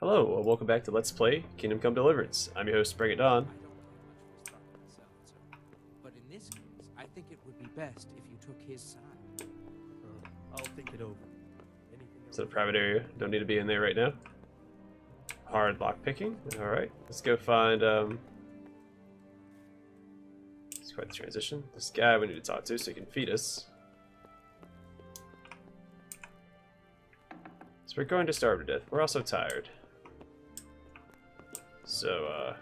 Hello, welcome back to Let's Play Kingdom Come Deliverance. I'm your host, Bring It On. But in this case, I think it would be best if you took his side. I'll think it over. It's in a private area. Don't need to be in there right now. Hard lock picking. Alright, let's go find, it's quite the transition. This guy we need to talk to so he can feed us. So we're going to starve to death. We're also tired. So,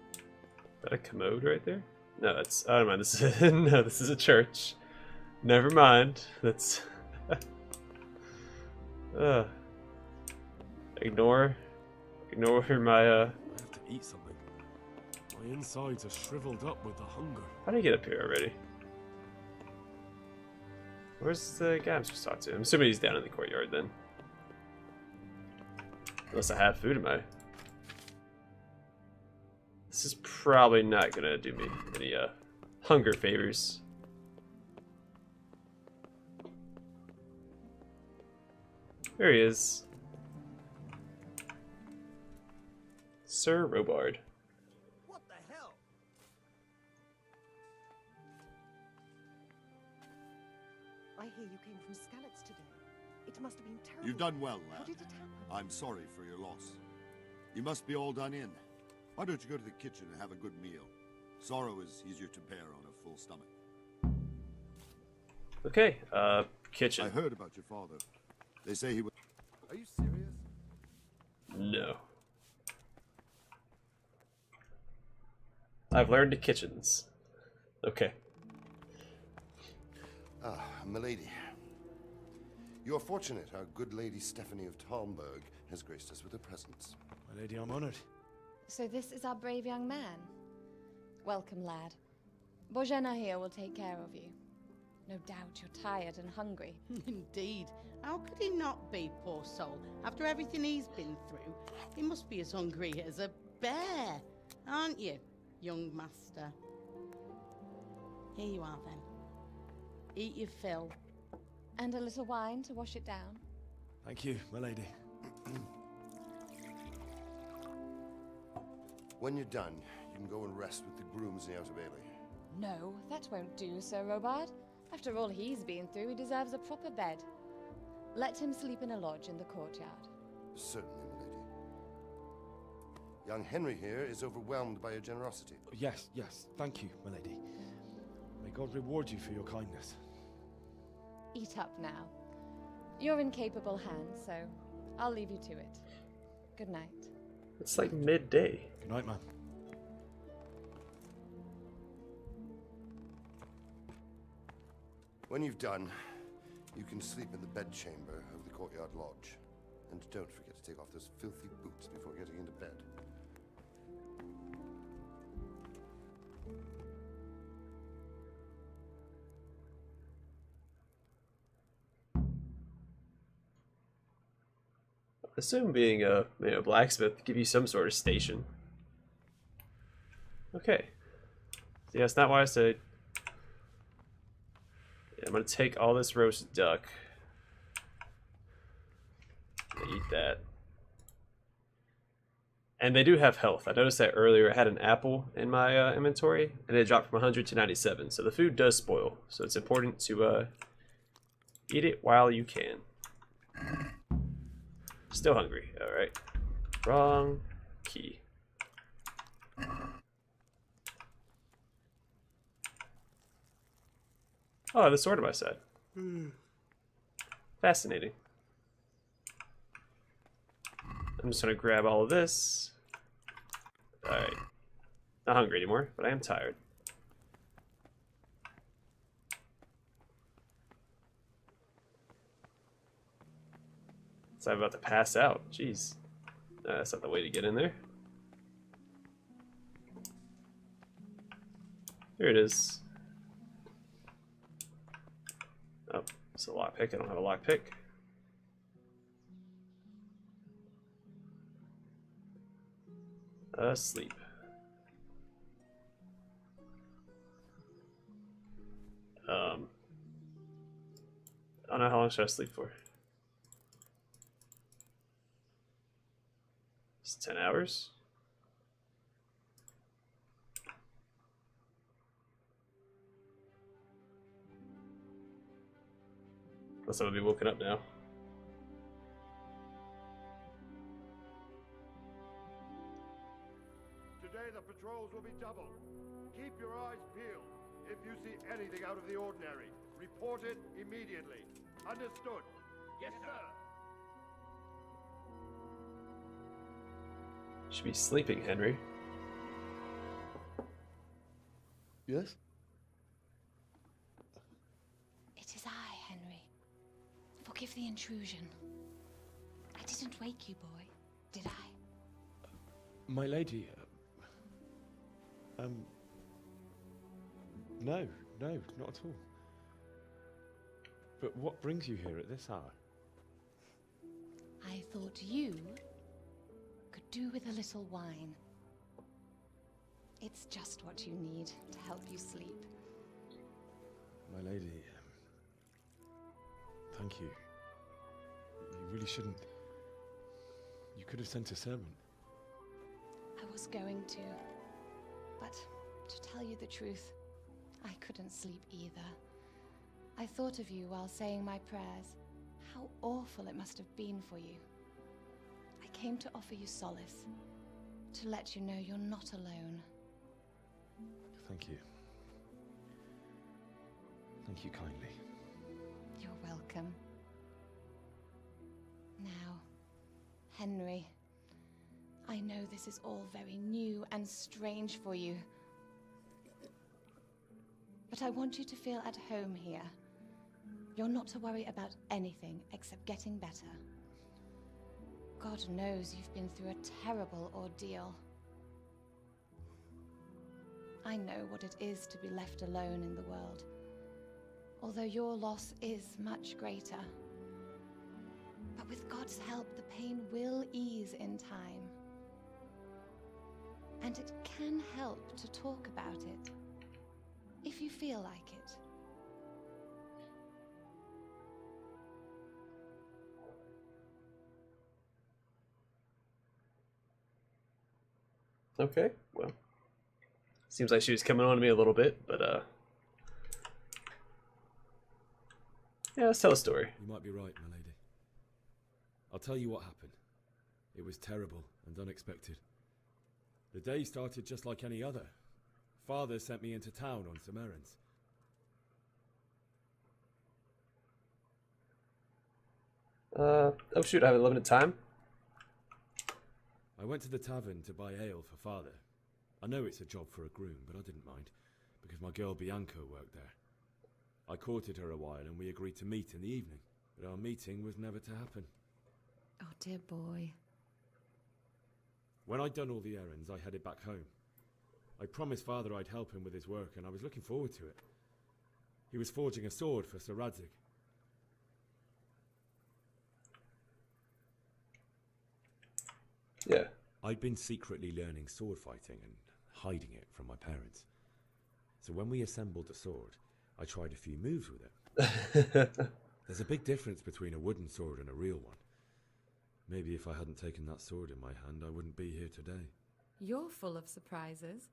is that a commode right there? No, that's, oh, never mind, this is, no, this is a church. Never mind, that's, ignore my, I have to eat something. My insides are shriveled up with the hunger. how do you get up here already? Where's the guy I'm supposed to talk to? I'm assuming he's down in the courtyard then. Unless I have food in my... This is probably not gonna do me any hunger favors. There he is. Sir Radzig. What the hell? I hear you came from Skalitz today. It must have been terrible. You've done well, How lad. did it happen? I'm sorry for your loss. You must be all done in. Why don't you go to the kitchen and have a good meal? Sorrow is easier to bear on a full stomach. Okay, kitchen. I heard about your father. They say he was... Are you serious? No. I've learned the kitchens. Okay. Ah, milady. You are fortunate our good lady Stephanie of Talmberg has graced us with her presence. My lady, I'm honored. So this is our brave young man. Welcome, lad. Bojena here will take care of you. No doubt you're tired and hungry. Indeed. How could he not be, poor soul? After everything he's been through, he must be as hungry as a bear, aren't you, young master? Here you are, then. Eat your fill. And a little wine to wash it down. Thank you, my lady. When you're done, you can go and rest with the grooms in the Outer Bailey. No, that won't do, Sir Robard. After all he's been through, he deserves a proper bed. Let him sleep in a lodge in the courtyard. Certainly, milady. Young Henry here is overwhelmed by your generosity. Yes, thank you, my lady. May God reward you for your kindness. Eat up now. You're in capable hands, so I'll leave you to it. Good night. It's like midday. Good night, man. When you've done, you can sleep in the bedchamber of the courtyard lodge. And don't forget to take off those filthy boots before getting into bed. Assume being a blacksmith give you some sort of station. Okay. So yeah, it's not why I said. Yeah, I'm gonna take all this roast duck. Eat that. And they do have health. I noticed that earlier. I had an apple in my inventory, and it dropped from 100 to 97. So the food does spoil. So it's important to eat it while you can. Still hungry. All right. Wrong key. Oh, the sword on my side. Fascinating. I'm just gonna grab all of this. Alright. Not hungry anymore, but I am tired. So I'm about to pass out. Jeez. That's not the way to get in there. Here it is. Oh, it's a lockpick. I don't have a lockpick. Sleep. I don't know how long should I sleep for. It's 10 hours. Unless I'm gonna be woken up now. Today the patrols will be double. Keep your eyes peeled. If you see anything out of the ordinary, report it immediately. Understood? Yes, sir. Should be sleeping, Henry. Yes? It is I, Henry. Forgive the intrusion. I didn't wake you, boy, did I? My lady, no, not at all. But what brings you here at this hour? I thought you could do with a little wine. It's just what you need to help you sleep. My lady, thank you. You really shouldn't. You could have sent a servant. I was going to, but to tell you the truth, I couldn't sleep either. I thought of you while saying my prayers. How awful it must have been for you. I came to offer you solace, to let you know you're not alone. Thank you. Thank you kindly. You're welcome. Now, Henry, I know this is all very new and strange for you, but I want you to feel at home here. You're not to worry about anything except getting better. God knows you've been through a terrible ordeal. I know what it is to be left alone in the world, although your loss is much greater. But with God's help, the pain will ease in time. And it can help to talk about it, if you feel like it. Okay, well. Seems like she was coming on to me a little bit, but yeah, let's tell a story. You might be right, my lady. I'll tell you what happened. It was terrible and unexpected. The day started just like any other. Father sent me into town on some errands. Oh shoot, I have a limited time. I went to the tavern to buy ale for Father. I know it's a job for a groom, but I didn't mind, because my girl Bianca worked there. I courted her a while and we agreed to meet in the evening, but our meeting was never to happen. Oh, dear boy. When I'd done all the errands, I headed back home. I promised Father I'd help him with his work, and I was looking forward to it. He was forging a sword for Sir Radzig. Yeah. I'd been secretly learning sword fighting and hiding it from my parents. So when we assembled the sword, I tried a few moves with it. There's a big difference between a wooden sword and a real one. Maybe if I hadn't taken that sword in my hand, I wouldn't be here today. You're full of surprises.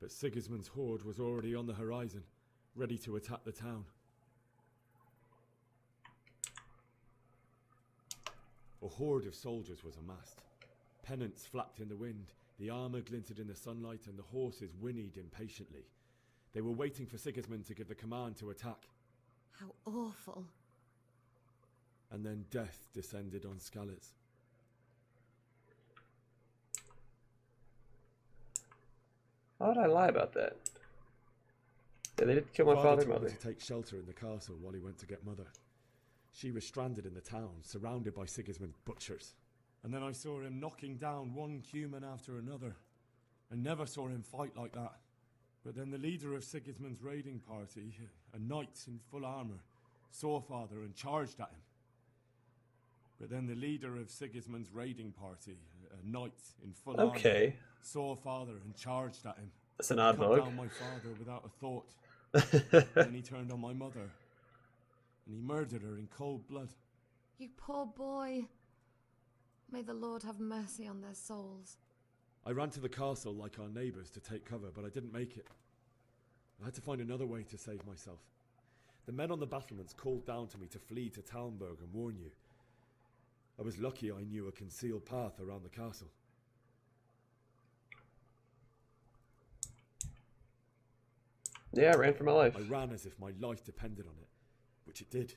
But Sigismund's horde was already on the horizon, ready to attack the town. A horde of soldiers was amassed. Pennants flapped in the wind, the armour glinted in the sunlight, and the horses whinnied impatiently. They were waiting for Sigismund to give the command to attack. How awful. And then death descended on Skalitz. Why would I lie about that? Yeah, they did kill my father and told me mother. to take shelter in the castle while he went to get Mother. She was stranded in the town, surrounded by Sigismund's butchers. And then I saw him knocking down one human after another. I never saw him fight like that. But then the leader of Sigismund's raiding party, a knight in full armour, saw Father and charged at him. But then the leader of Sigismund's raiding party, a knight in full armour, saw Father and charged at him. That's an odd cut mug. down my father without a thought. Then he turned on my mother. and he murdered her in cold blood. You poor boy. May the Lord have mercy on their souls. I ran to the castle like our neighbours to take cover, but I didn't make it. I had to find another way to save myself. The men on the battlements called down to me to flee to Talmberg and warn you. I was lucky I knew a concealed path around the castle. Yeah, I ran for my life. I ran as if my life depended on it, which it did.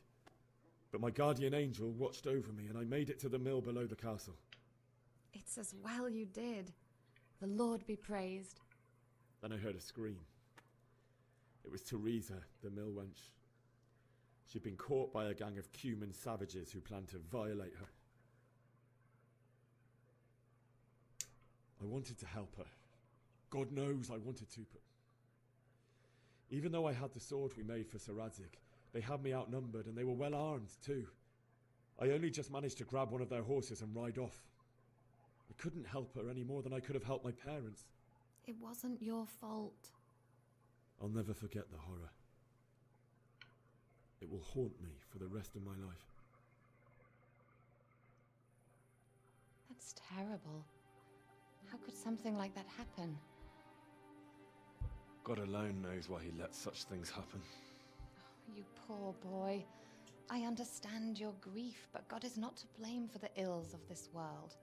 But my guardian angel watched over me and I made it to the mill below the castle. It's as well you did. The Lord be praised. Then I heard a scream. It was Teresa, the mill wench. She'd been caught by a gang of Cuman savages who planned to violate her. I wanted to help her. God knows I wanted to, but even though I had the sword we made for Sir Radzig, they had me outnumbered and they were well armed too. I only just managed to grab one of their horses and ride off. I couldn't help her any more than I could have helped my parents. It wasn't your fault. I'll never forget the horror. It will haunt me for the rest of my life. That's terrible. How could something like that happen? God alone knows why he lets such things happen. You poor boy. I understand your grief, but God is not to blame for the ills of this world.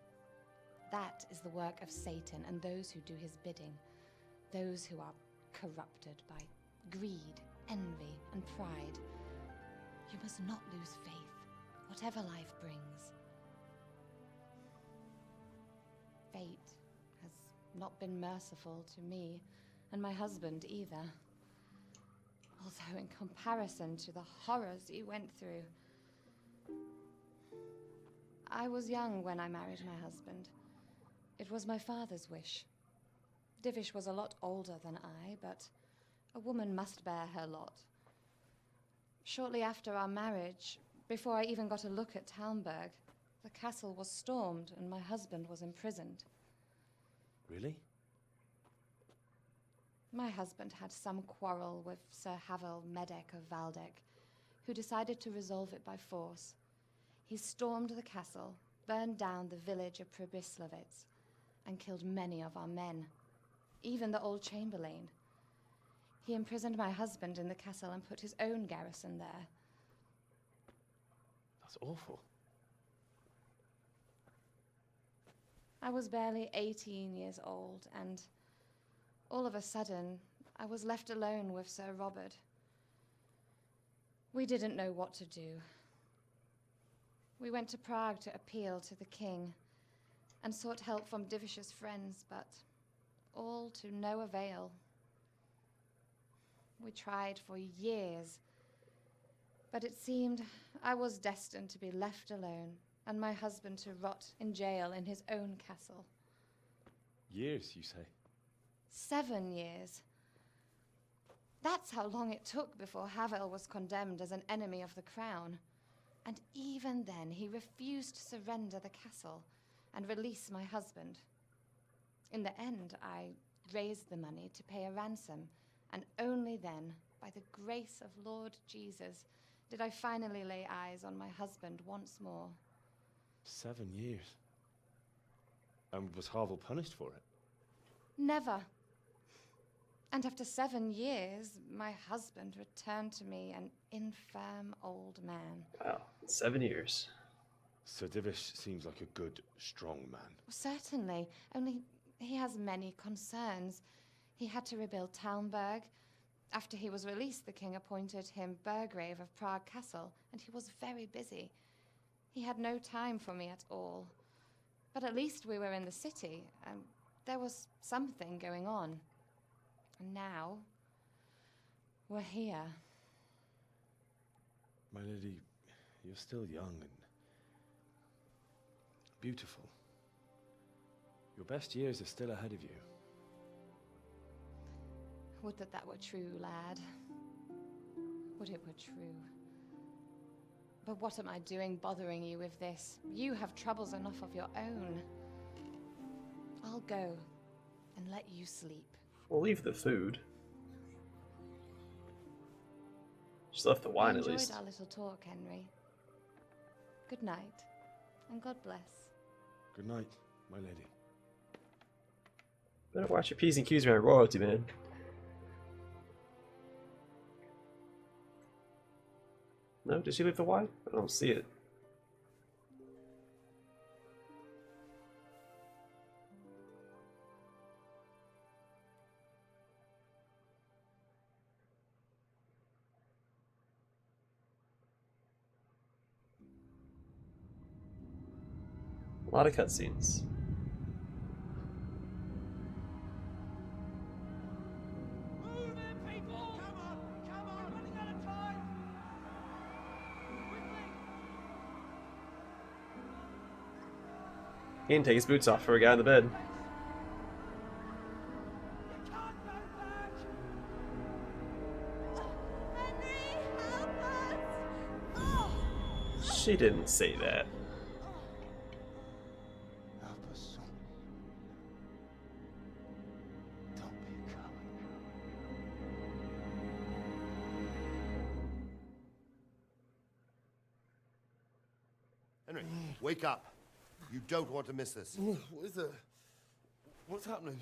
That is the work of Satan and those who do his bidding. Those who are corrupted by greed, envy, and pride. You must not lose faith, whatever life brings. Fate has not been merciful to me, and my husband either. Although in comparison to the horrors he went through. I was young when I married my husband. It was my father's wish. Divish was a lot older than I, but a woman must bear her lot. Shortly after our marriage, before I even got a look at Talmberg, the castle was stormed and my husband was imprisoned. Really? My husband had some quarrel with Sir Havel Medek of Valdek, who decided to resolve it by force. He stormed the castle, burned down the village of Pribyslavitz, and killed many of our men, even the old chamberlain. He imprisoned my husband in the castle and put his own garrison there. That's awful. I was barely 18 years old, and all of a sudden, I was left alone with Sir Robert. We didn't know what to do. We went to Prague to appeal to the king and sought help from Divish's friends, but all to no avail. We tried for years, but it seemed I was destined to be left alone and my husband to rot in jail in his own castle. Years, you say? 7 years. That's how long it took before Havel was condemned as an enemy of the crown. And even then, he refused to surrender the castle and release my husband. In the end, I raised the money to pay a ransom, and only then, by the grace of Lord Jesus, did I finally lay eyes on my husband once more. 7 years? And was Havel punished for it? Never. And after 7 years, my husband returned to me an infirm old man. Wow, 7 years. Sir Divish seems like a good, strong man. Certainly, only he has many concerns. He had to rebuild Talmberg. After he was released, the king appointed him Burgrave of Prague Castle, and he was very busy. He had no time for me at all. But at least we were in the city, and there was something going on. And now, we're here. My lady, you're still young and beautiful. Your best years are still ahead of you. Would that that were true, lad. Would it were true. But what am I doing bothering you with this? You have troubles enough of your own. I'll go and let you sleep. We'll leave the food. Just left the I wine at enjoyed least. our little talk, Henry. Good night, and God bless. Good night, my lady. Better watch your P's and Q's around royalty, man. No, did she leave the wine? I don't see it. A lot of cutscenes. He didn't take his boots off for a guy in the bed. She didn't say that. Help us, son. Don't be a coward. Henry, wake up. You don't want to miss this. What is it? What's happening?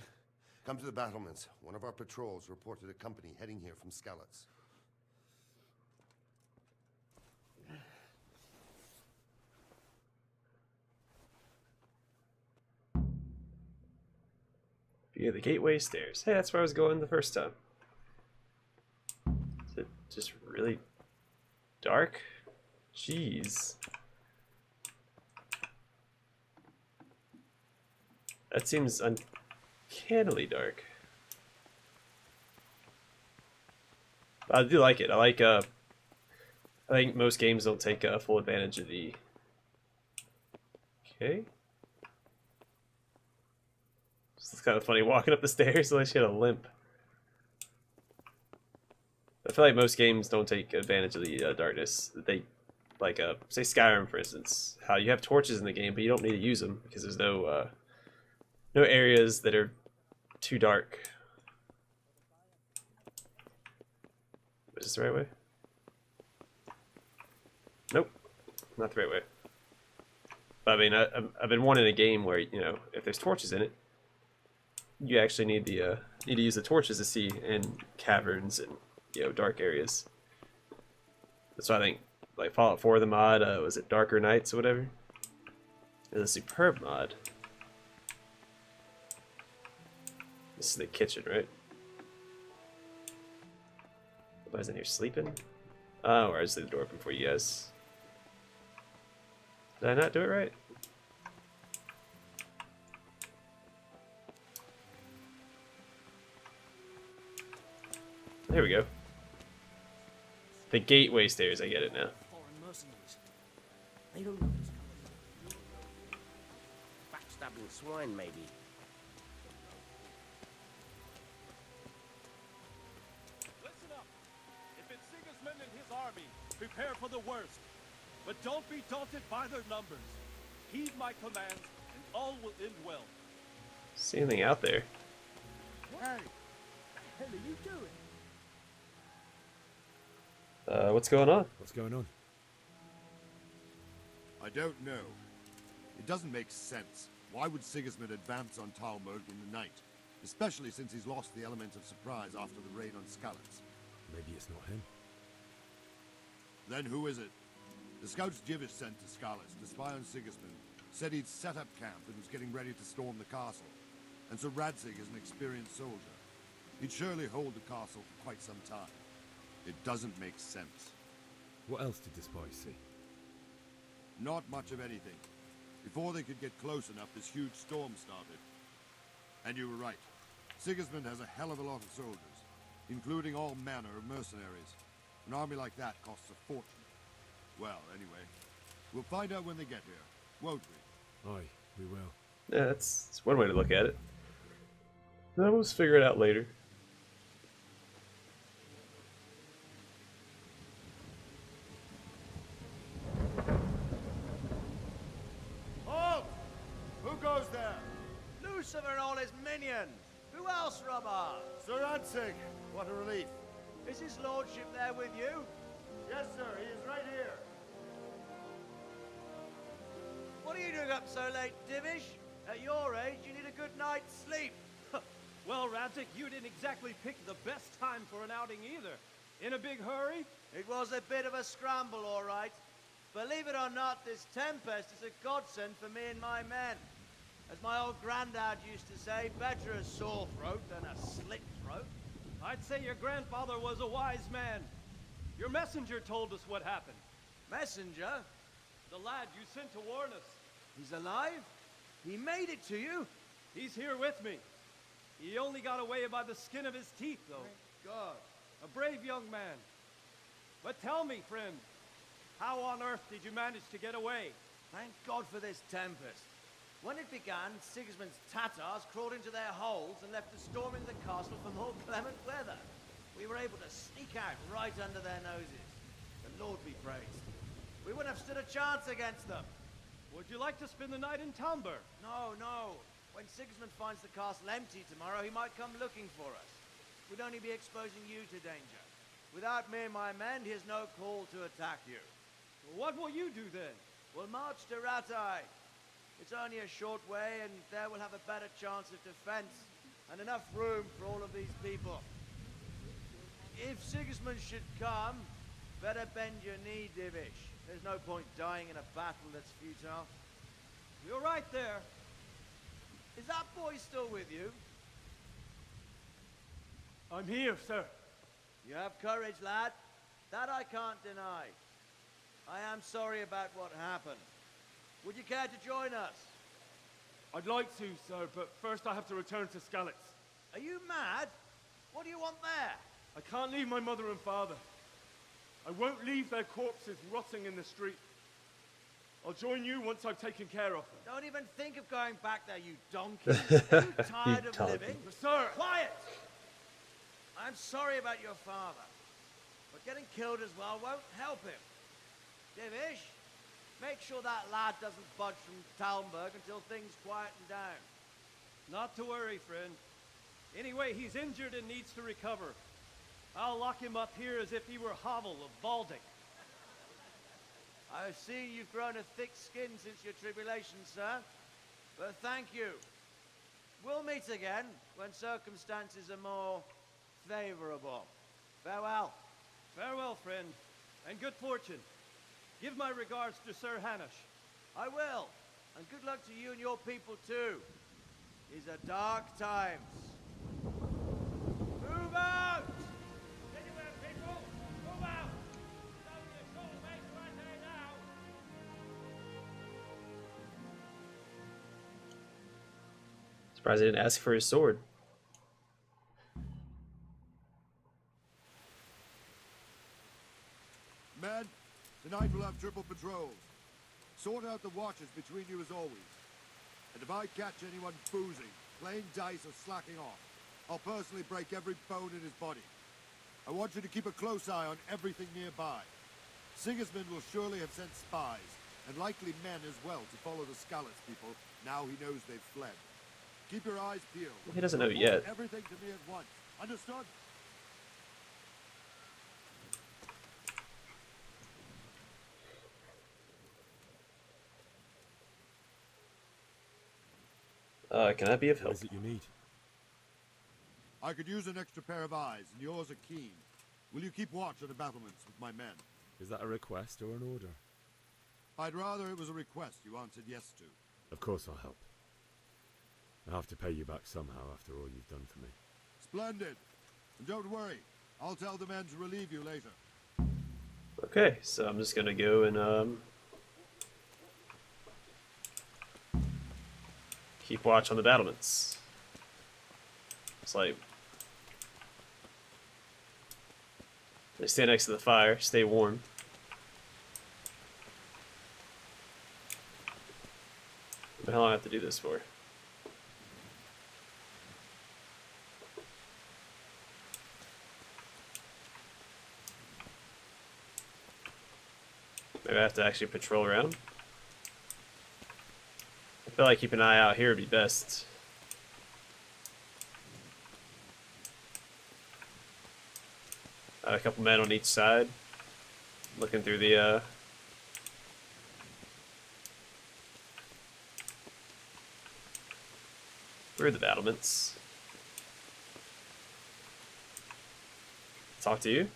Come to the battlements. One of our patrols reported a company heading here from Skalitz. Via the gateway stairs. Hey, that's where I was going the first time. Is it just really dark? Jeez. That seems uncannily dark. I do like it. I think most games don't take full advantage of the... Okay. It's kind of funny walking up the stairs unless you had a limp. I feel like most games don't take advantage of the darkness. They, like, say Skyrim, for instance, how you have torches in the game, but you don't need to use them because there's no areas that are too dark. Is this the right way? Nope, not the right way. But I mean, I've been wanting a game where, you know, if there's torches in it, you actually need to use the torches to see in caverns and, you know, dark areas. That's why I think, like, Fallout 4, the mod, was it Darker Nights or whatever? It's a superb mod. This is the kitchen, right? Nobody's in here sleeping? Oh, I just did the door before you guys. Did I not do it right? There we go. The gateway stairs, I get it now. Foreign mercenaries. They don't know who's coming. Backstabbing swine, maybe. Listen up. If it's Sigismund and his army, prepare for the worst. But don't be daunted by their numbers. Heed my commands, and all will end well. See anything out there? Hey, what the hell are you doing? What's going on? What's going on? I don't know. It doesn't make sense. Why would Sigismund advance on Talmberg in the night? Especially since he's lost the element of surprise after the raid on Skalitz. Maybe it's not him. Then who is it? The scouts Jivish sent to Skalitz to spy on Sigismund said he'd set up camp and was getting ready to storm the castle. And Sir Radzig is an experienced soldier. He'd surely hold the castle for quite some time. It doesn't make sense. What else did the spies see? Not much of anything. Before they could get close enough, this huge storm started. And you were right. Sigismund has a hell of a lot of soldiers, including all manner of mercenaries. An army like that costs a fortune. Well, anyway, we'll find out when they get here, won't we? Aye, we will. Yeah, that's one way to look at it. Then we'll just figure it out later. Halt! Who goes there? Lucifer and all his minions. Who else, Robber? Sir Radzig! What a relief. Is his lordship there with you? Yes, sir, he is right here. What are you doing up so late, Divish? At your age, you need a good night's sleep. Well, Radzig, you didn't exactly pick the best time for an outing either. In a big hurry? It was a bit of a scramble, all right. Believe it or not, this tempest is a godsend for me and my men. As my old granddad used to say, better a sore throat than a slit throat. I'd say your grandfather was a wise man. Your messenger told us what happened. Messenger? The lad you sent to warn us. He's alive? He made it to you? He's here with me. He only got away by the skin of his teeth, though. Thank God. A brave young man. But tell me, friend, how on earth did you manage to get away? Thank God for this tempest. When it began, Sigismund's Tatars crawled into their holes and left the storm in the castle for more clement weather. We were able to sneak out right under their noses. The Lord be praised. We wouldn't have stood a chance against them. Would you like to spend the night in Talmberg? No, no. When Sigismund finds the castle empty tomorrow, he might come looking for us. We'd only be exposing you to danger. Without me and my men, he has no call to attack you. What will you do then? We'll march to Radzig. It's only a short way, and there we'll have a better chance of defense and enough room for all of these people. If Sigismund should come, better bend your knee, Divish. There's no point dying in a battle that's futile. You're right there. Is that boy still with you? I'm here, sir. You have courage, lad. That I can't deny. I am sorry about what happened. Would you care to join us? I'd like to, sir, but first I have to return to Skalitz. Are you mad? What do you want there? I can't leave my mother and father. I won't leave their corpses rotting in the street. I'll join you once I've taken care of them. Don't even think of going back there, you donkey. Are you tired of living? Sir! Quiet! I'm sorry about your father, but getting killed as well won't help him. Divish, make sure that lad doesn't budge from Talmberg until things quieten down. Not to worry, friend. Anyway, he's injured and needs to recover. I'll lock him up here as if he were Havel of Baldic. I see you've grown a thick skin since your tribulation, sir. But thank you. We'll meet again when circumstances are more favorable. Farewell. Farewell, friend, and good fortune. Give my regards to Sir Hanush. I will. And good luck to you and your people, too. These are dark times. Move out! Anywhere, people! Move out! It's only a short way to our day now. Surprised he didn't ask for his sword. Men, tonight we'll have triple patrols. Sort out the watches between you as always. And if I catch anyone boozing, playing dice or slacking off, I'll personally break every bone in his body. I want you to keep a close eye on everything nearby. Sigismund will surely have sent spies, and likely men as well, to follow the Skalitz people, now he knows they've fled. Keep your eyes peeled. He doesn't know yet. Everything to me at once. Understood? Can I be of help? What is it you need? I could use an extra pair of eyes, and yours are keen. Will you keep watch on the battlements with my men? Is that a request or an order? I'd rather it was a request you answered yes to. Of course I'll help. I have to pay you back somehow after all you've done for me. Splendid. And don't worry, I'll tell the men to relieve you later. Okay, so I'm just gonna go and keep watch on the battlements. It's like they stay next to the fire, stay warm. How long do I have to do this for? Maybe I have to actually patrol around. I feel like keeping an eye out here would be best. A couple men on each side. looking through the battlements. Talk to you.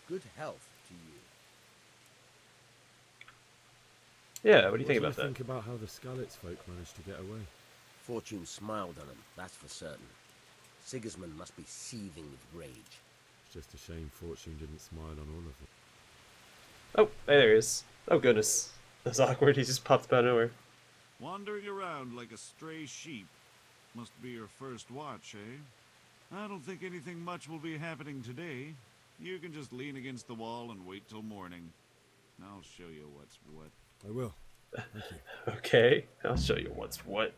Good health to you. Yeah, what do you think about that? Think about how the Skalitz folk managed to get away. Fortune smiled on him, that's for certain. Sigismund must be seething with rage. It's just a shame Fortune didn't smile on all of them. Oh, hey, there he is. Oh goodness. That's awkward, he just popped up out of nowhere. Wandering around like a stray sheep. Must be your first watch, eh? I don't think anything much will be happening today. You can just lean against the wall and wait till morning. I'll show you what's what. I will. Thank you. Okay, I'll show you what's what.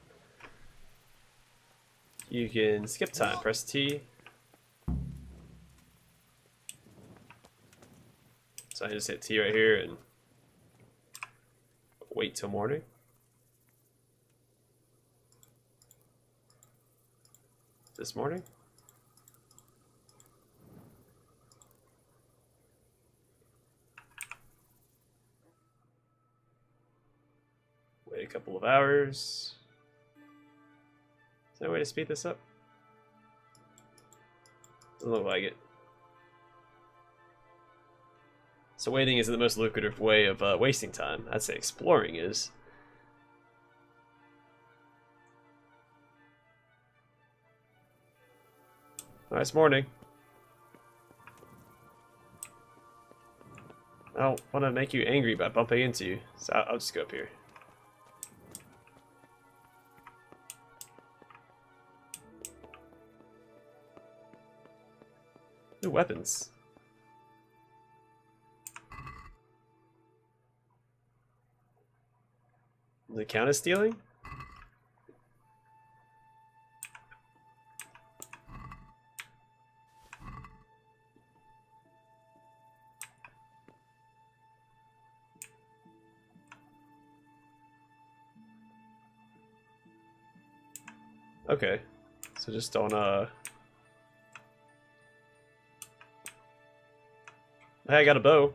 You can skip time, press T. So I just hit T right here and wait till morning. This morning? Wait a couple of hours. Is there a way to speed this up? Doesn't look like it. So waiting isn't the most lucrative way of wasting time. I'd say exploring is. Alright, it's morning. I don't want to make you angry by bumping into you, so I'll just go up here. New weapons. Does it count as stealing? Okay, so just don't Hey, I got a bow.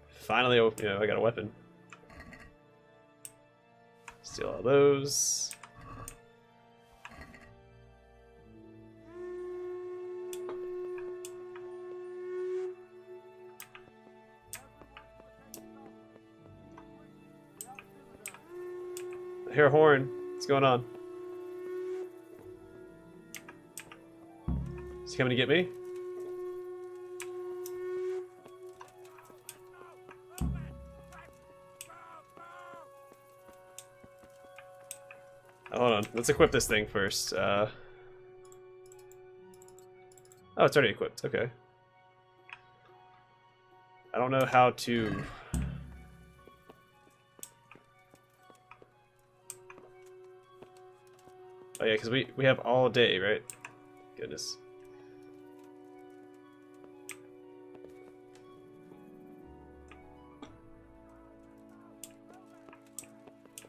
Finally, you know, I got a weapon. Steal all those. I hear a horn. What's going on? Is he coming to get me? Hold on, let's equip this thing first. Oh, it's already equipped, okay. I don't know how to... Oh yeah, because we have all day, right? Goodness.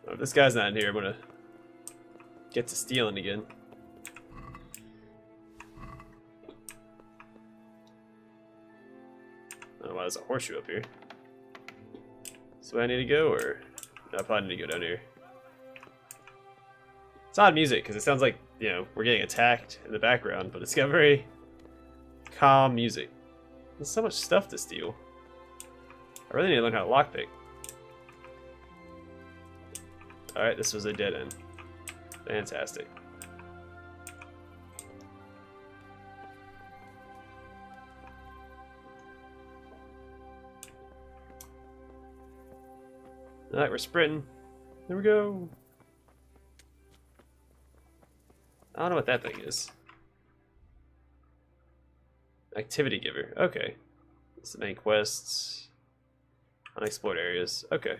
Oh, if this guy's not in here, I'm gonna get to stealing again. Oh, why there's a horseshoe up here? So I need to go, or no, I probably need to go down here. It's odd music because it sounds like, you know, we're getting attacked in the background, but it's got very calm music. There's so much stuff to steal. I really need to learn how to lockpick. Alright, this was a dead end. Fantastic. Alright, we're sprinting. There we go. I don't know what that thing is. Activity giver. Okay. It's the main quests. Unexplored areas. Okay.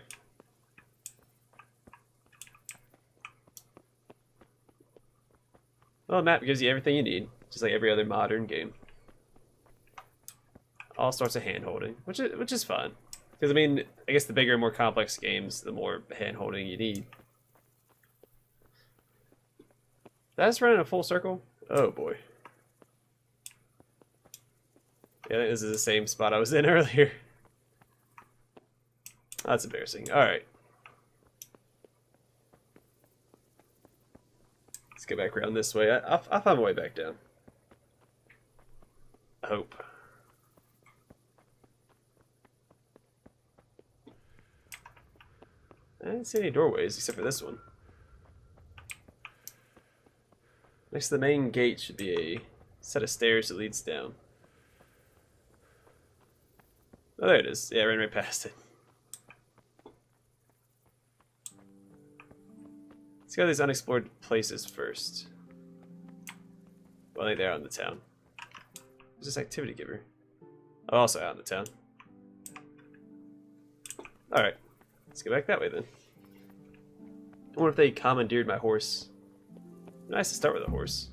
Well, the map gives you everything you need, just like every other modern game. All sorts of hand-holding, which is fun. Because, I mean, I guess the bigger and more complex games, the more hand-holding you need. That's running a full circle? Oh, boy. Yeah, I think this is the same spot I was in earlier. That's embarrassing. Alright. Let's get back around this way. I'll find my way back down. I hope. I didn't see any doorways except for this one. Next to the main gate should be a set of stairs that leads down. Oh, there it is. Yeah, I ran right past it. Let's go to these unexplored places first. Well, I think they're out in the town. Who's this activity giver? Oh, also out in the town. Alright. Let's go back that way then. I wonder if they commandeered my horse. Nice to start with a horse.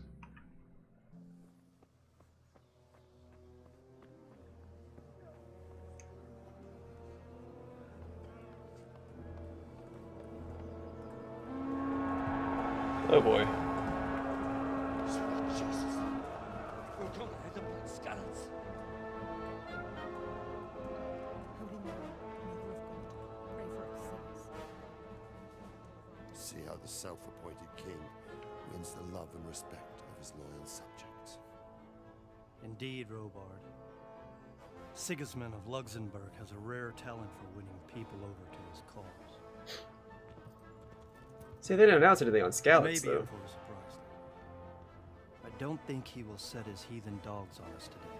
Oh boy. Sweet Jesus. We're gonna end up like Skalitz. Holy Mary, Mother of God, pray for us sinners. See how the self-appointed king wins the love and respect of his loyal subjects. Indeed, Robard. Sigismund of Luxembourg has a rare talent for winning people over to his cause. See, they didn't announce anything on Skalitz, Maybe though. I'm for a surprise. I don't think he will set his heathen dogs on us today.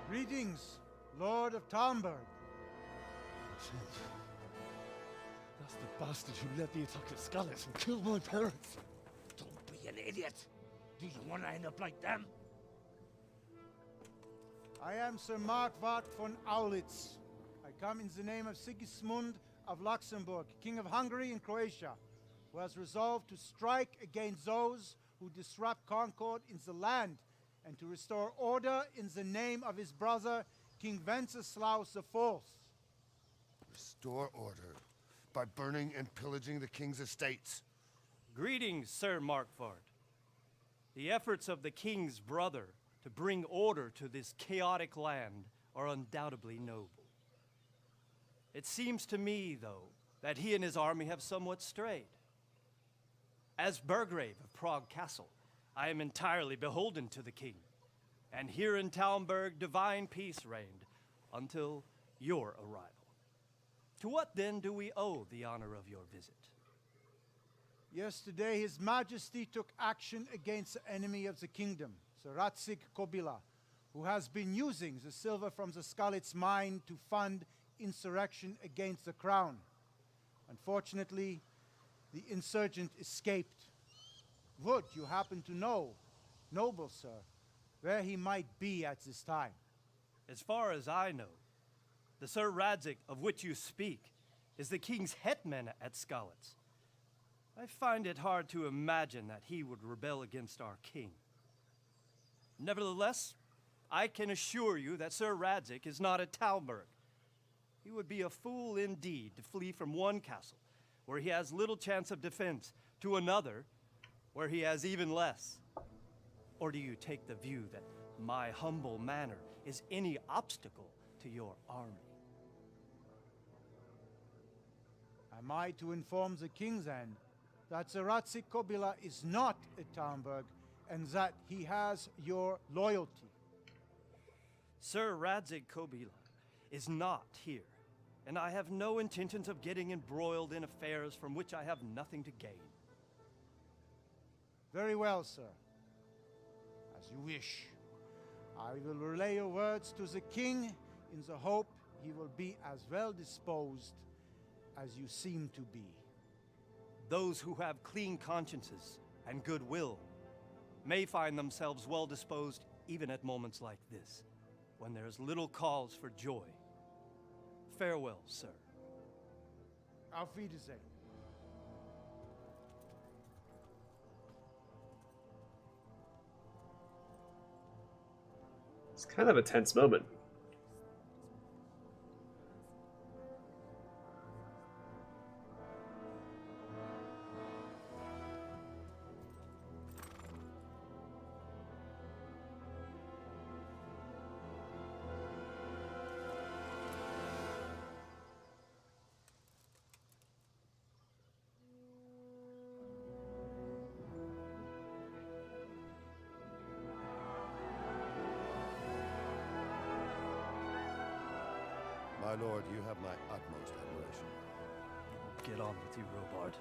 Greetings, Lord of Talmberg. That's the bastard who led the attack at Skalitz and killed my parents. Don't be an idiot. Do you want to end up like them? I am Sir Markwart von Aulitz. I come in the name of Sigismund of Luxembourg, King of Hungary and Croatia, who has resolved to strike against those who disrupt concord in the land and to restore order in the name of his brother, King Wenceslaus IV. Restore order by burning and pillaging the king's estates. Greetings, Sir Markwart. The efforts of the king's brother to bring order to this chaotic land are undoubtedly noble. It seems to me, though, that he and his army have somewhat strayed. As Burgrave of Prague Castle, I am entirely beholden to the king, and here in Talmberg divine peace reigned until your arrival. To what then do we owe the honor of your visit? Yesterday, His Majesty took action against the enemy of the kingdom, Sir Radzig Kobila, who has been using the silver from the Skalitz mine to fund insurrection against the crown. Unfortunately, the insurgent escaped. Would you happen to know, noble sir, where he might be at this time? As far as I know, the Sir Radzig of which you speak is the king's hetman at Skalitz. I find it hard to imagine that he would rebel against our king. Nevertheless, I can assure you that Sir Radzig is not at Talmberg. He would be a fool indeed to flee from one castle, where he has little chance of defense, to another, where he has even less. Or do you take the view that my humble manner is any obstacle to your army? Am I to inform the king then that Sir Radzig Kobila is not at Talmberg and that he has your loyalty? Sir Radzig Kobila is not here, and I have no intentions of getting embroiled in affairs from which I have nothing to gain. Very well, sir. As you wish. I will relay your words to the king in the hope he will be as well disposed as you seem to be. Those who have clean consciences and goodwill may find themselves well disposed even at moments like this, when there is little cause for joy. Farewell, sir. Auf Wiedersehen. It's kind of a tense moment. My lord, you have my utmost admiration. Get on with you, Robard.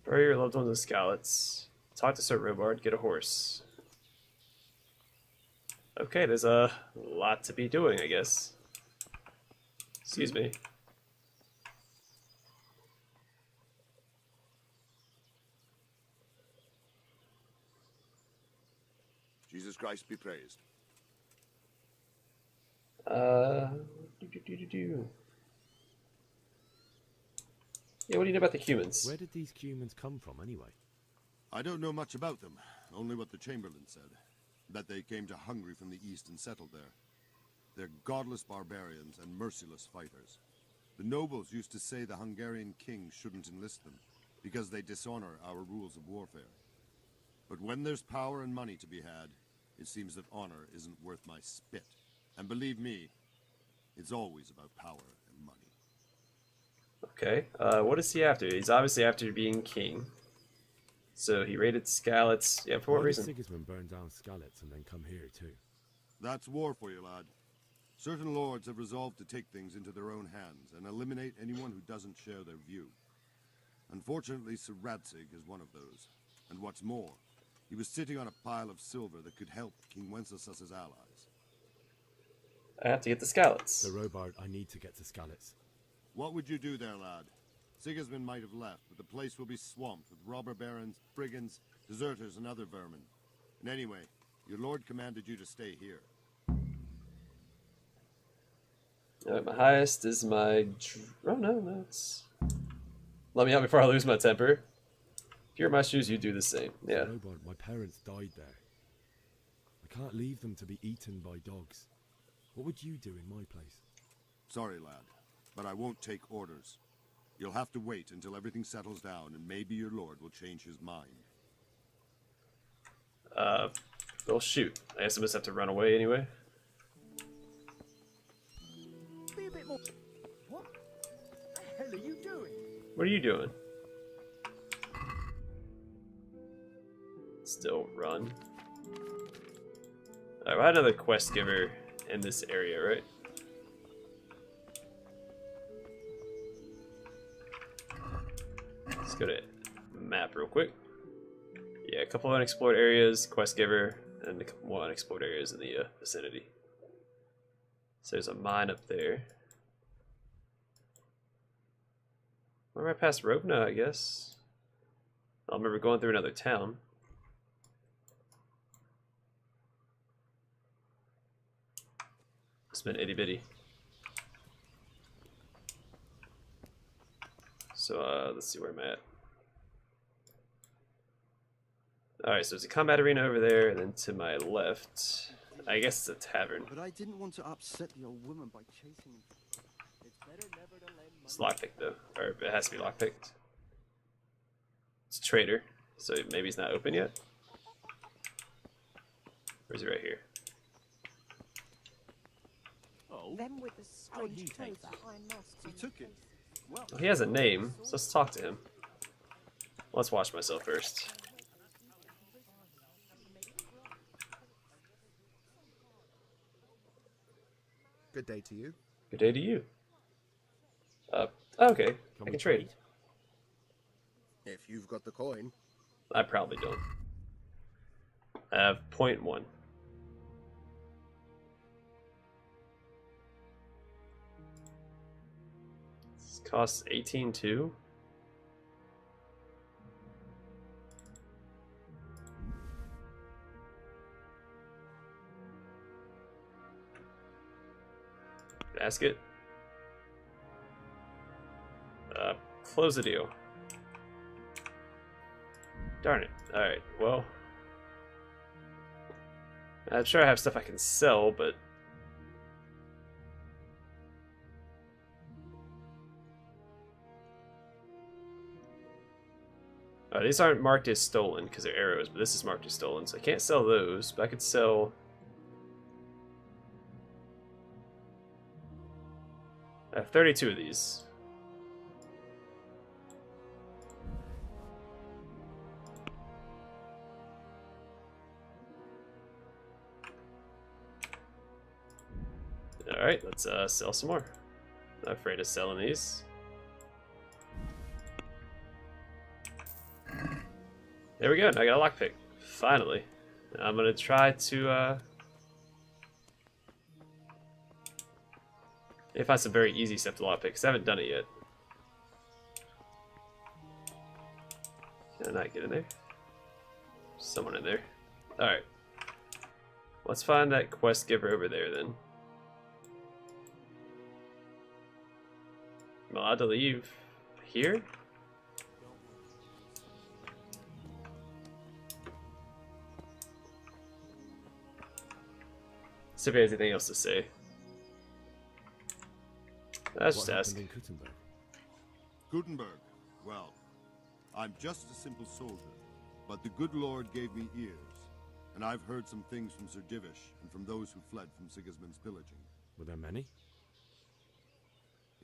Bury your loved ones in Skalitz. Talk to Sir Robard, get a horse. Okay, there's a lot to be doing, I guess. Excuse me. Jesus Christ be praised. Do. Yeah, what do you know about the humans? Where did these humans come from, anyway? I don't know much about them, only what the Chamberlain said. That they came to Hungary from the east and settled there. They're godless barbarians and merciless fighters. The nobles used to say the Hungarian king shouldn't enlist them, because they dishonor our rules of warfare. But when there's power and money to be had, it seems that honor isn't worth my spit. And believe me, it's always about power and money. Okay, what is he after? He's obviously after being king. So he raided Skalitz. Yeah, for what reason? Why did Sigismund burn down Skalitz and then come here too? That's war for you, lad. Certain lords have resolved to take things into their own hands and eliminate anyone who doesn't share their view. Unfortunately, Sir Radzig is one of those. And what's more, he was sitting on a pile of silver that could help King Wenceslas's allies. I have to get to Skalitz. Sir Robard, I need to get to Skalitz. What would you do there, lad? Sigismund might have left, but the place will be swamped with robber barons, brigands, deserters, and other vermin. And anyway, your lord commanded you to stay here. Alright, my highest is my... Oh, no, it's... Let me out before I lose my temper. If you're in my shoes, you do the same. Yeah. Sir Robard, my parents died there. I can't leave them to be eaten by dogs. What would you do in my place? Sorry, lad, but I won't take orders. You'll have to wait until everything settles down, and maybe your lord will change his mind. Well, shoot. I guess I must have to run away anyway. Be a bit more... What the hell are you doing? What are you doing? Still run. Alright, we had another quest giver in this area, right? Let's go to map real quick. Yeah, a couple of unexplored areas, quest giver, and a couple more unexplored areas in the vicinity. So there's a mine up there. We're right past Rovna, I guess. I remember going through another town. It's been itty bitty. So let's see where I'm at. Alright, so there's a combat arena over there, and then to my left, I guess it's a tavern. But I didn't want to upset the old woman by chasing him. It's better never to lend It's lockpicked though, or it has to be lockpicked. It's a trader, so maybe he's not open yet. Or is he right here? Oh, Them with the strange clothes behind masks. he took it. Well, He has a name, so let's talk to him. Let's watch myself first. good day to you. Good day to you. Okay, I can trade. If you've got the coin. I probably don't. I have 0.1. This costs 18.2. Basket. Close the deal. Darn it. Alright, well. I'm sure I have stuff I can sell, but These aren't marked as stolen because they're arrows, but this is marked as stolen, so I can't sell those, but I could sell... I have 32 of these. Alright, let's sell some more. Not afraid of selling these. There we go, I got a lockpick. Finally. I'm gonna try to find some very easy stuff to lockpick, because I haven't done it yet. Can I not get in there? Someone in there. Alright. Let's find that quest giver over there then. I'm allowed to leave here? See if he has anything else to say. Let's just ask. Gutenberg. Well, I'm just a simple soldier, but the good Lord gave me ears, and I've heard some things from Sir Divish and from those who fled from Sigismund's pillaging. Were there many?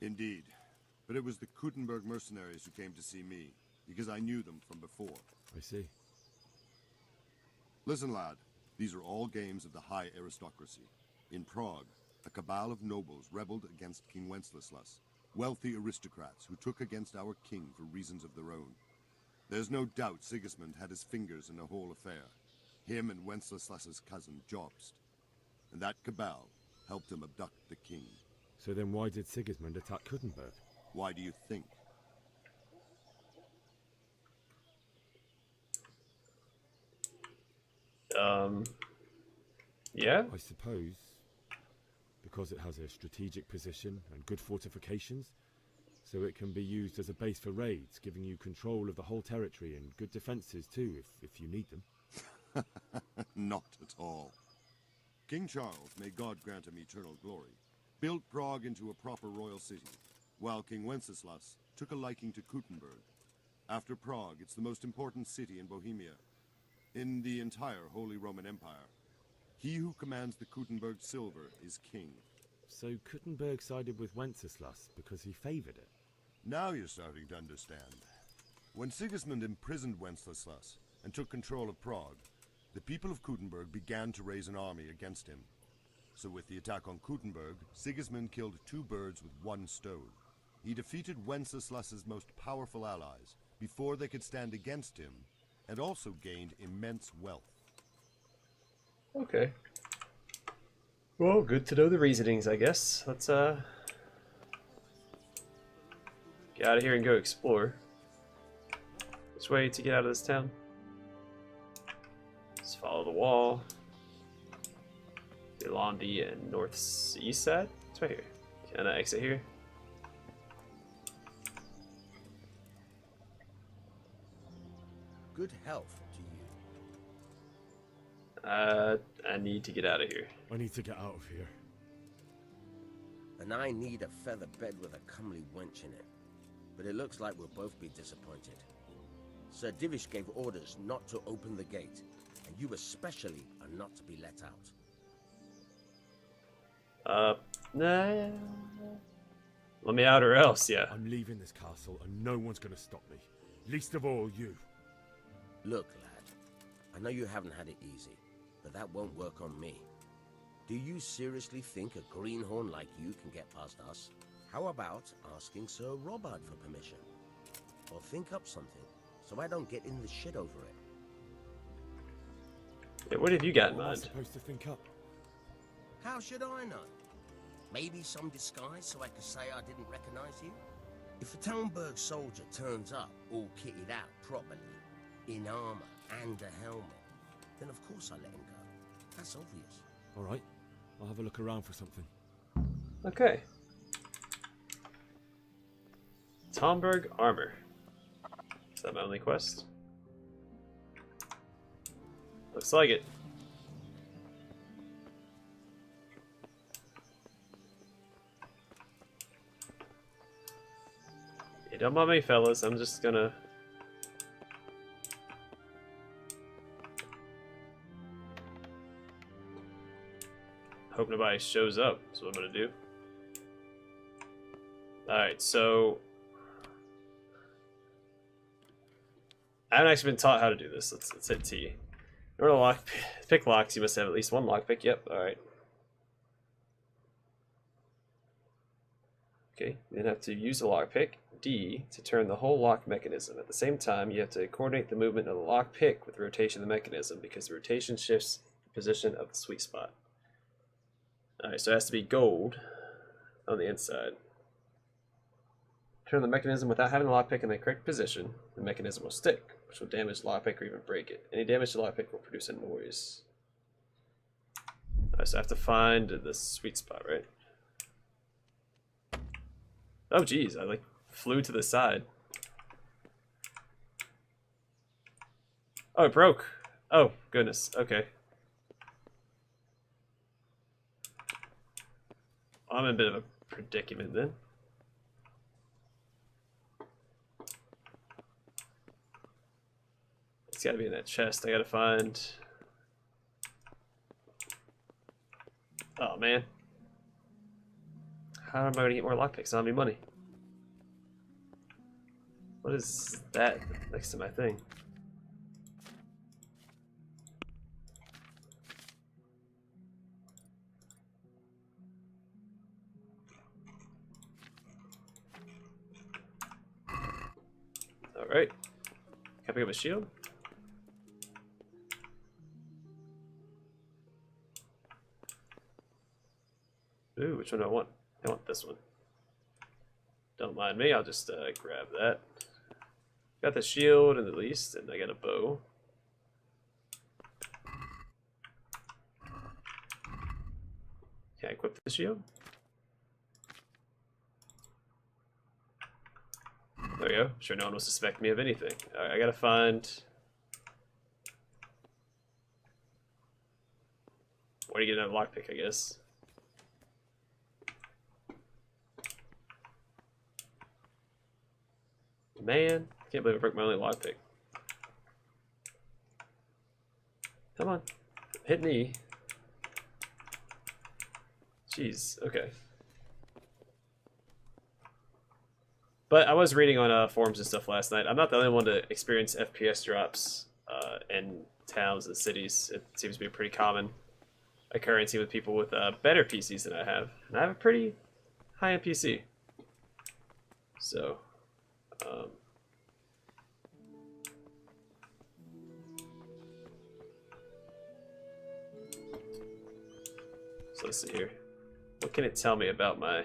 Indeed. But it was the Gutenberg mercenaries who came to see me, because I knew them from before. I see. Listen, lad. These are all games of the high aristocracy. In Prague, a cabal of nobles rebelled against King Wenceslas, wealthy aristocrats who took against our king for reasons of their own. There's no doubt Sigismund had his fingers in the whole affair. Him and Wenceslas's cousin, Jobst. And that cabal helped him abduct the king. So then why did Sigismund attack Gutenberg? Why do you think? Yeah? I suppose because it has a strategic position and good fortifications, so it can be used as a base for raids, giving you control of the whole territory and good defenses too, if you need them. Not at all. King Charles, may God grant him eternal glory, built Prague into a proper royal city, while King Wenceslas took a liking to Gutenberg. After Prague, it's the most important city in Bohemia, in the entire Holy Roman Empire. He who commands the Gutenberg silver is king. So Gutenberg sided with Wenceslas because he favored it? Now you're starting to understand. When Sigismund imprisoned Wenceslas and took control of Prague, the people of Gutenberg began to raise an army against him. So with the attack on Gutenberg, Sigismund killed two birds with one stone. He defeated Wenceslas's most powerful allies before they could stand against him, and also gained immense wealth. Okay. Well, good to know the reasonings, I guess. Let's get out of here and go explore. Which way to get out of this town? Let's follow the wall. Along the northeast side? It's right here. Can I exit here? Good health to you. I need to get out of here. I need to get out of here. And I need a feather bed with a comely wench in it. But it looks like we'll both be disappointed. Sir Divish gave orders not to open the gate, and you especially are not to be let out. Nah. Let me out or else, yeah. I'm leaving this castle and no one's gonna stop me. Least of all you. Look, lad, I know you haven't had it easy, but that won't work on me. Do you seriously think a greenhorn like you can get past us? How about asking Sir Robert for permission? Or think up something, so I don't get in the shit over it. Yeah, what have you got in What am I mind? supposed to think up? How should I know? Maybe some disguise so I could say I didn't recognize you? If a Talmberg soldier turns up all kitted out properly, in armor and a helmet, then of course I let him go. That's obvious. Alright, I'll have a look around for something. Okay. Talmberg armor. Is that my only quest? Looks like it. Yeah, don't mind me, fellas. I'm just gonna hope nobody shows up. That's what I'm gonna do. Alright, so I haven't actually been taught how to do this. Let's hit T. In order to pick locks, you must have at least one lockpick. Yep, alright. Okay, then have to use a lockpick. D to turn the whole lock mechanism. At the same time, you have to coordinate the movement of the lockpick with the rotation of the mechanism because the rotation shifts the position of the sweet spot. Alright, so it has to be gold on the inside. Turn the mechanism without having the lockpick in the correct position. The mechanism will stick, which will damage the lockpick or even break it. Any damage to the lockpick will produce a noise. Alright, so I have to find the sweet spot, right? Oh geez, I like flew to the side. Oh, it broke. Oh, goodness. Okay. I'm in a bit of a predicament then. It's gotta be in that chest. I gotta find... Oh, man. How am I gonna get more lockpicks? I don't have any money. What is that next to my thing? Alright. Can I pick up a shield? Ooh, which one do I want? I want this one. Don't mind me, I'll just grab that. Got the shield at least, and I got a bow. Can I equip the shield? There we go. Sure no one will suspect me of anything. Alright, I gotta find... Where do you get another lockpick, I guess? Man, I can't believe I broke my only lockpick. Come on. Hit me. Jeez, okay. But I was reading on forums and stuff last night. I'm not the only one to experience FPS drops in towns and cities. It seems to be a pretty common occurrence with people with better PCs than I have. And I have a pretty high-end PC. So... So let's see here. What can it tell me about my...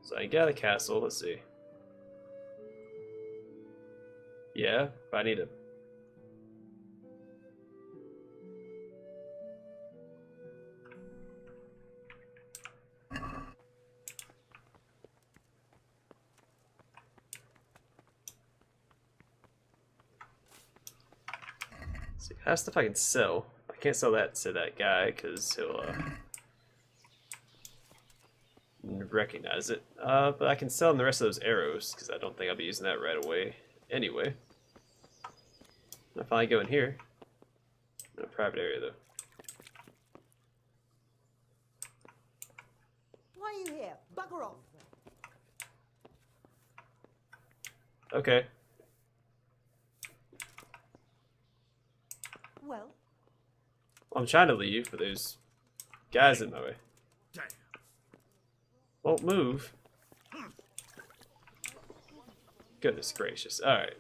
So I got a castle, let's see. Yeah, but I need a... See, I have stuff I can sell. I can't sell that to that guy because he'll recognize it. But I can sell him the rest of those arrows because I don't think I'll be using that right away. Anyway, if I go in here, in a private area though. Why are you here? Bugger off. Okay. Well, I'm trying to leave, but there's guys in my way. Won't move. Goodness gracious. Alright.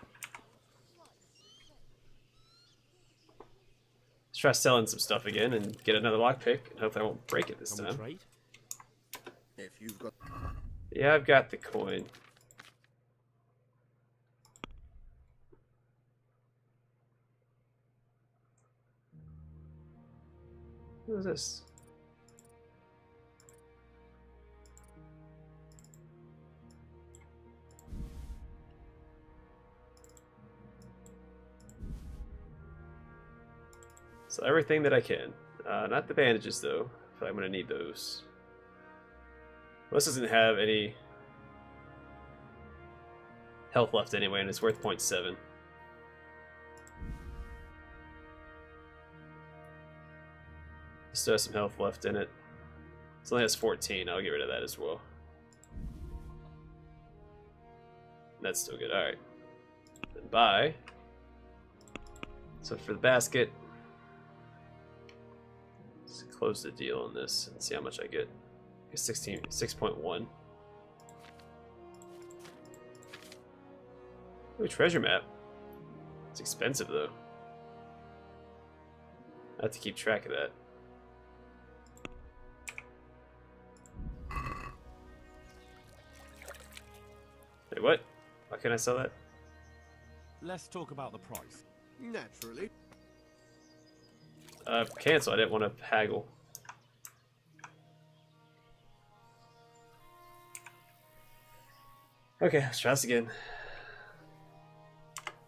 Let's try selling some stuff again and get another lockpick, and hopefully I won't break it this time. If you've got... Yeah, I've got the coin. What is this? So everything that I can. Not the bandages though. I feel like I'm gonna need those. This doesn't have any health left anyway, and it's worth 0.7. Still has some health left in it. It only has 14. I'll get rid of that as well. That's still good. Alright. Then buy. So for the basket, let's close the deal on this and see how much I get. 6.1. Ooh, treasure map. It's expensive though. I have to keep track of that. Wait, what? Why can't I sell that? Let's talk about the price. Naturally. Cancel. I didn't want to haggle. Okay, let's try this again.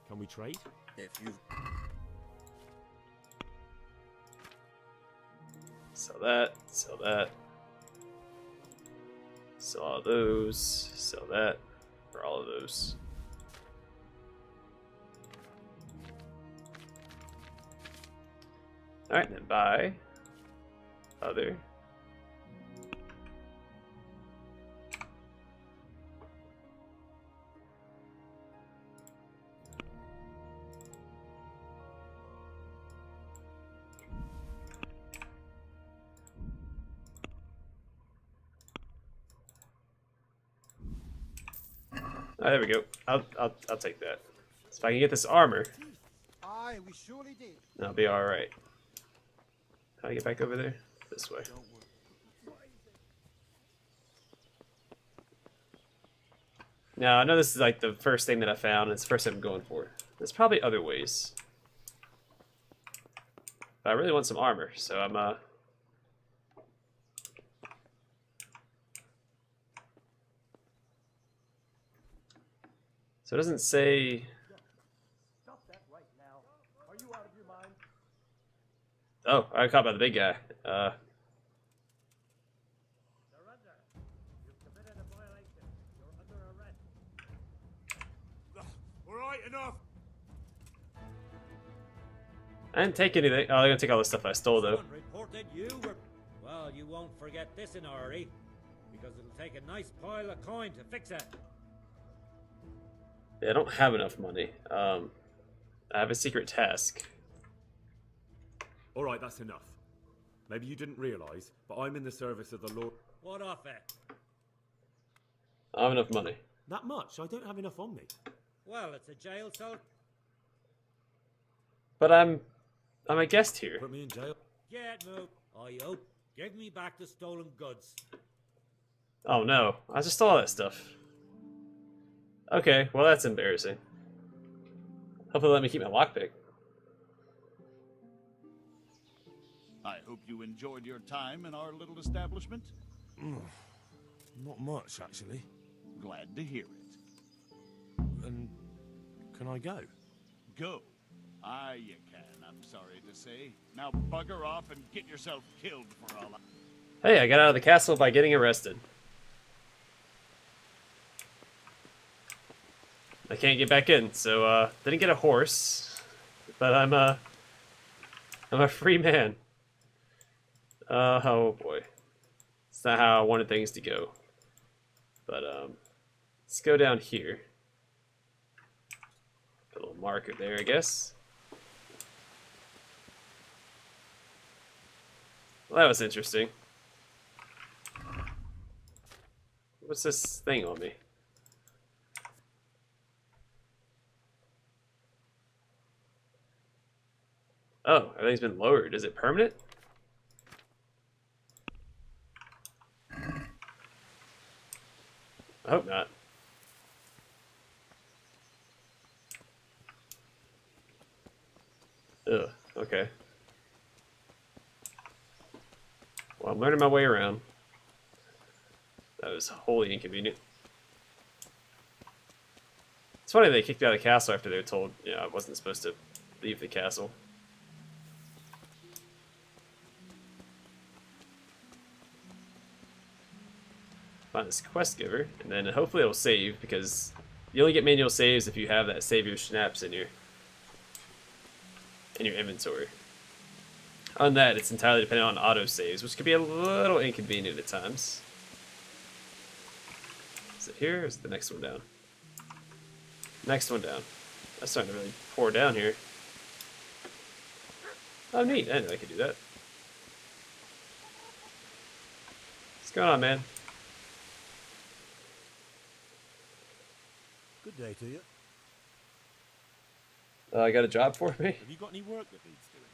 Can we trade? If you Sell that, sell that. Sell all those, sell that, for all of those. Alright, then buy. Other. Oh, there we go. I'll take that. So if I can get this armor, Aye, we surely did. I'll be all right. How do I get back over there? This way. Now I know this is like the first thing that I found. It's the first thing I'm going for. There's probably other ways. But I really want some armor, so I'm So it doesn't say. Stop that right now. Are you out of your mind? Oh, I got caught by the big guy. Surrender. You've committed a violation. You're under arrest. All right, enough. I didn't take anything. Oh, they're gonna take all the stuff I stole though. Someone reported you were. Well, you won't forget this in a hurry, because it'll take a nice pile of coin to fix it. Yeah, I don't have enough money. I have a secret task. All right, that's enough. Maybe you didn't realise, but I'm in the service of the Lord. What of it? I don't have enough money. That much? I don't have enough on me. Well, it's a jail cell. But I'm a guest here. Put me in jail. Get moved. I hope. Give me back the stolen goods. Oh no, I just stole all that stuff. Okay, well that's embarrassing. Hopefully let me keep my lockpick. I hope you enjoyed your time in our little establishment. Not much, actually. Glad to hear it. And can I go? Go. Aye, you can, I'm sorry to say. Now bugger off and get yourself killed for all I... Hey, I got out of the castle by getting arrested. I can't get back in, so didn't get a horse, but I'm a free man. Oh boy, it's not how I wanted things to go. But let's go down here. Put a little marker there, I guess. Well, that was interesting. What's this thing on me? Oh, everything's been lowered. Is it permanent? I hope not. Ugh, okay. Well, I'm learning my way around. That was wholly inconvenient. It's funny they kicked me out of the castle after they were told, you know, I wasn't supposed to leave the castle. Find this quest giver, and then hopefully it'll save, because you only get manual saves if you have that save your schnapps in your inventory. On that, it's entirely dependent on autosaves, which can be a little inconvenient at times. Is it here, or is it the next one down? Next one down. That's starting to really pour down here. Oh, neat. I didn't know I could do that. What's going on, man? Good day to you. I got a job for me? Have you got any work that needs doing?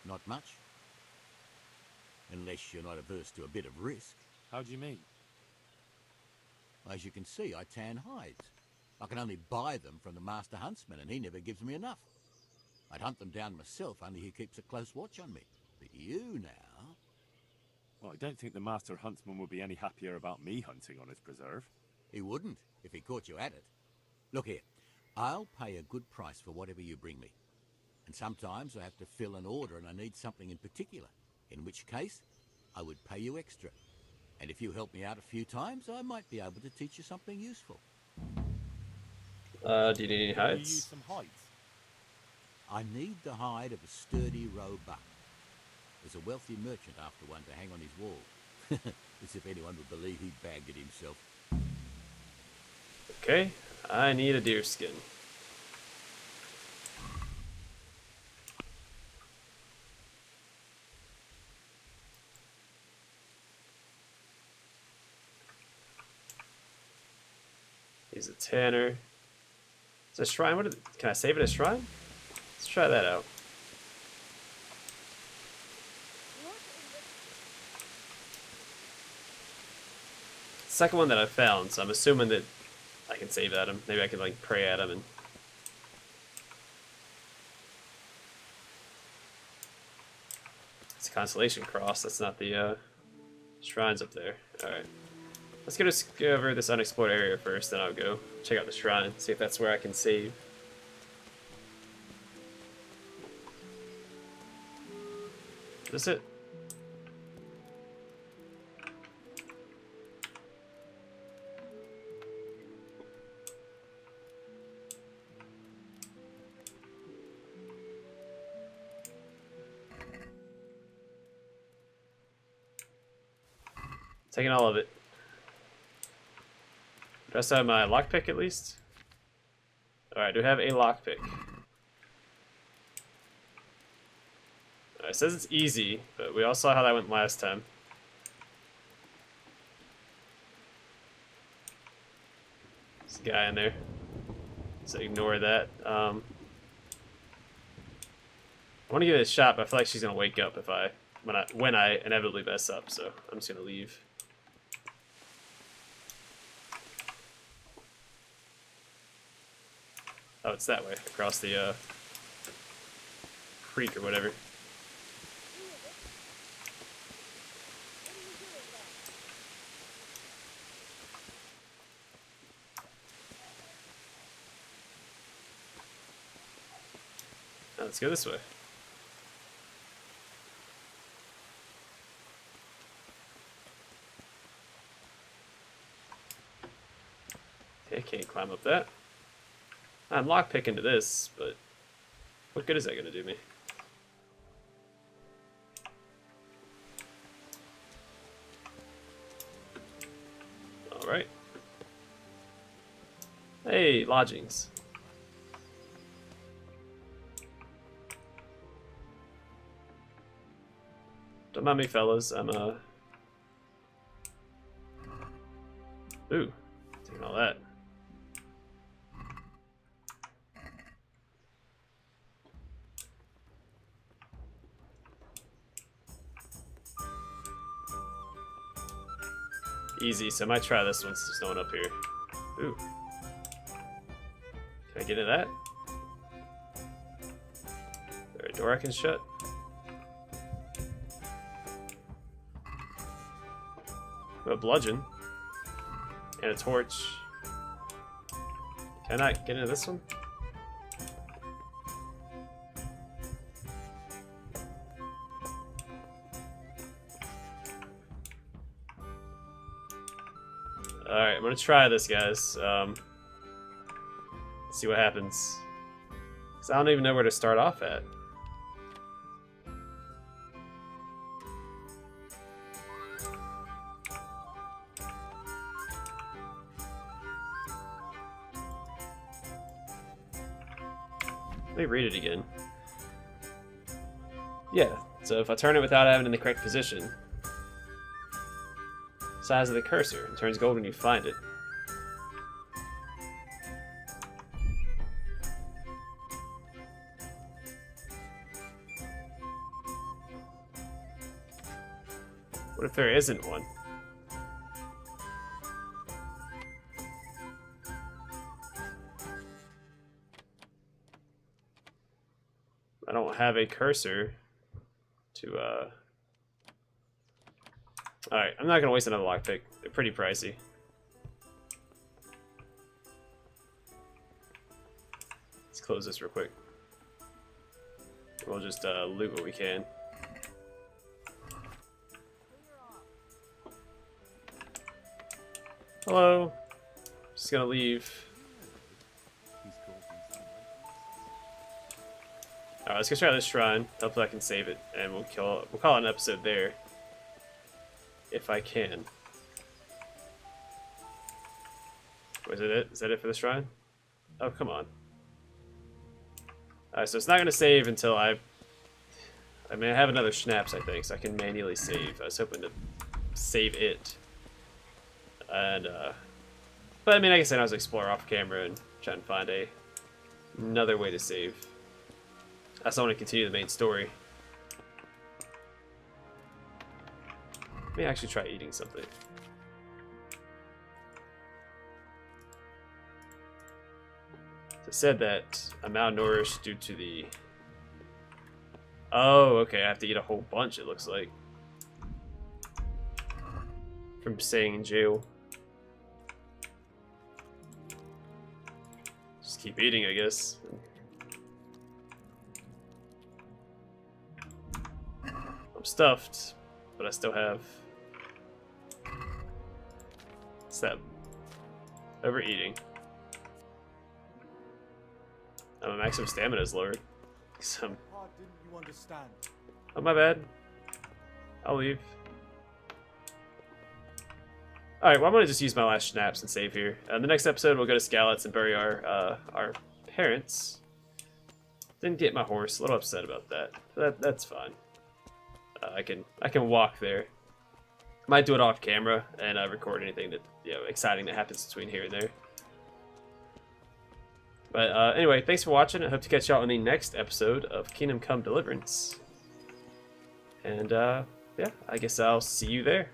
Not much. Unless you're not averse to a bit of risk. How do you mean? As you can see, I tan hides. I can only buy them from the master huntsman, and he never gives me enough. I'd hunt them down myself, only he keeps a close watch on me. But you now... Well, I don't think the master huntsman would be any happier about me hunting on his preserve. He wouldn't, if he caught you at it. Look here, I'll pay a good price for whatever you bring me. And sometimes I have to fill an order and I need something in particular, in which case I would pay you extra. And if you help me out a few times, I might be able to teach you something useful. Do you need any You hides? use some hides? I need the hide of a sturdy roe buck. There's a wealthy merchant after one to hang on his wall. As if anyone would believe he bagged it himself. Okay, I need a deer skin. He's a tanner. It's a shrine. Can I save it as shrine? Let's try that out. Second one that I found, so I'm assuming that I can save at him. Maybe I can like pray at him and. It's a constellation cross. That's not the shrines up there. All right. Let's go discover this unexplored area first, then I'll go check out the shrine, see if that's where I can save. Is this it? Taking all of it. Do I still have my lockpick at least? Alright, do we have a lockpick? It says it's easy, but we all saw how that went last time. There's a guy in there. So ignore that. I want to give it a shot, but I feel like she's gonna wake up if when I inevitably mess up, so I'm just gonna leave. Oh, it's that way, across the creek or whatever. Now let's go this way. Okay, can't climb up that. I'm lockpicking to this, but what good is that going to do me? Alright. Hey, lodgings. Don't mind me, fellas. I'm, Ooh, taking all that. Easy, so I might try this one since there's no one up here. Ooh. Can I get into that? Is there a door I can shut? A bludgeon. And a torch. Can I get into this one? Alright, I'm gonna try this, guys. See what happens. Because I don't even know where to start off at. Let me read it again. Yeah, so if I turn it without having it in the correct position, size of the cursor, it turns gold when you find it. What if there isn't one? I don't have a cursor to, Alright, I'm not gonna waste another lockpick. They're pretty pricey. Let's close this real quick. We'll just, loot what we can. Hello. Just gonna leave. Alright, let's go try this shrine. Hopefully I can save it, and we'll call it an episode there. If I can. Was it it? Is that it for the shrine? Oh, come on. Alright, so it's not gonna save until I have another schnapps, I think, so I can manually save. I was hoping to save it. And, but I mean, I guess I was explore off camera and try and find another way to save. I just want to continue the main story. Let me actually try eating something. It said that I'm malnourished due to the... Oh, okay, I have to eat a whole bunch, it looks like. From staying in jail. Just keep eating, I guess. I'm stuffed, but I still have... What's that? Overeating. My maximum stamina is lowered. Some... What didn't you understand? Oh, my bad. I'll leave. Alright, well, I'm going to just use my last schnapps and save here. In the next episode, we'll go to Skalitz and bury our parents. Didn't get my horse. A little upset about that. That's fine. I can walk there. Might do it off camera and record anything that exciting that happens between here and there. But anyway, thanks for watching. I hope to catch y'all on the next episode of Kingdom Come Deliverance. And yeah, I guess I'll see you there.